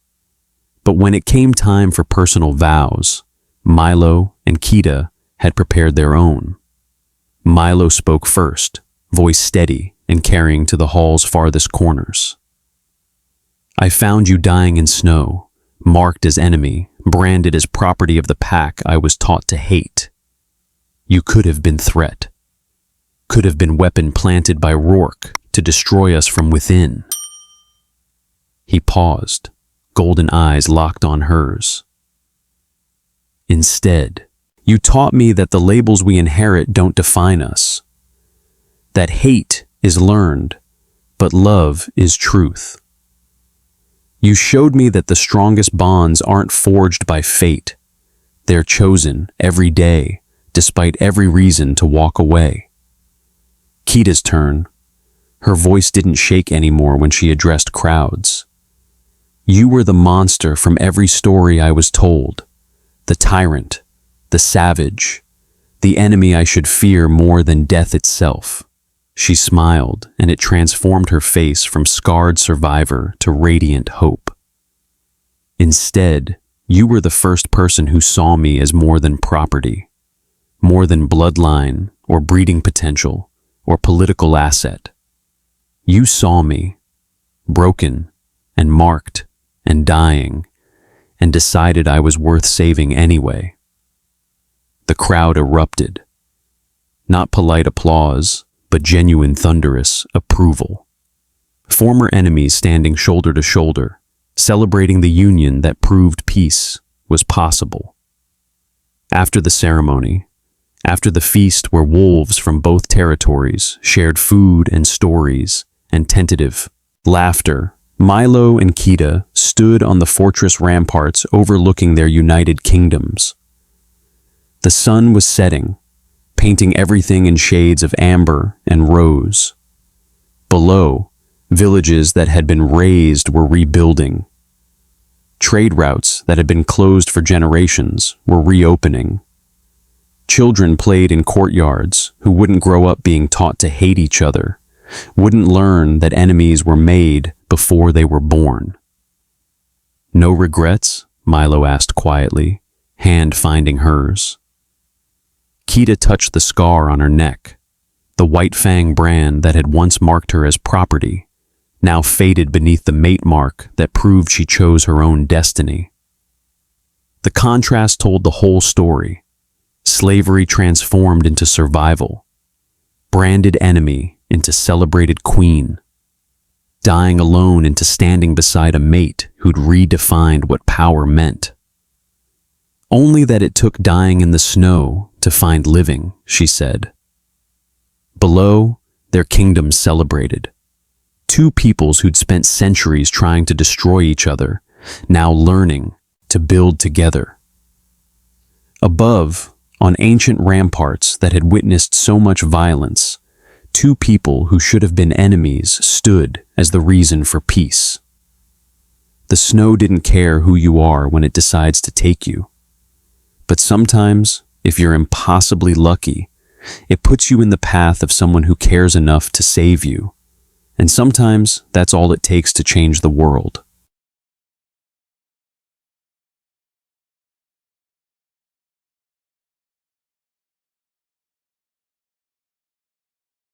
But when it came time for personal vows, Milo and Kita had prepared their own. Milo spoke first, voice steady and carrying to the hall's farthest corners. I found you dying in snow, marked as enemy, branded as property of the pack I was taught to hate. You could have been threat, could have been weapon planted by Rourke to destroy us from within. He paused, golden eyes locked on hers. Instead, you taught me that the labels we inherit don't define us, that hate is learned, but love is truth. You showed me that the strongest bonds aren't forged by fate. They're chosen every day, despite every reason to walk away. Kita's turn. Her voice didn't shake anymore when she addressed crowds. You were the monster from every story I was told, the tyrant, the savage, the enemy I should fear more than death itself. She smiled, and it transformed her face from scarred survivor to radiant hope. Instead, you were the first person who saw me as more than property, more than bloodline or breeding potential or political asset. You saw me, broken and marked and dying, and decided I was worth saving anyway. The crowd erupted. Not polite applause, but genuine thunderous approval. Former enemies standing shoulder to shoulder, celebrating the union that proved peace was possible. After the ceremony, after the feast where wolves from both territories shared food and stories and tentative laughter, Milo and Kita stood on the fortress ramparts overlooking their united kingdoms. The sun was setting, painting everything in shades of amber and rose. Below, villages that had been razed were rebuilding. Trade routes that had been closed for generations were reopening. Children played in courtyards who wouldn't grow up being taught to hate each other, wouldn't learn that enemies were made before they were born. "No regrets?" Milo asked quietly, hand finding hers. Kita touched the scar on her neck, the white fang brand that had once marked her as property, now faded beneath the mate mark that proved she chose her own destiny. The contrast told the whole story. Slavery transformed into survival, branded enemy into celebrated queen, dying alone into standing beside a mate who'd redefined what power meant. Only that it took dying in the snow to find living, she said. Below, their kingdoms celebrated. Two peoples who'd spent centuries trying to destroy each other, now learning to build together. Above, on ancient ramparts that had witnessed so much violence, two people who should have been enemies stood as the reason for peace. The snow didn't care who you are when it decides to take you. But sometimes, if you're impossibly lucky, it puts you in the path of someone who cares enough to save you. And sometimes that's all it takes to change the world.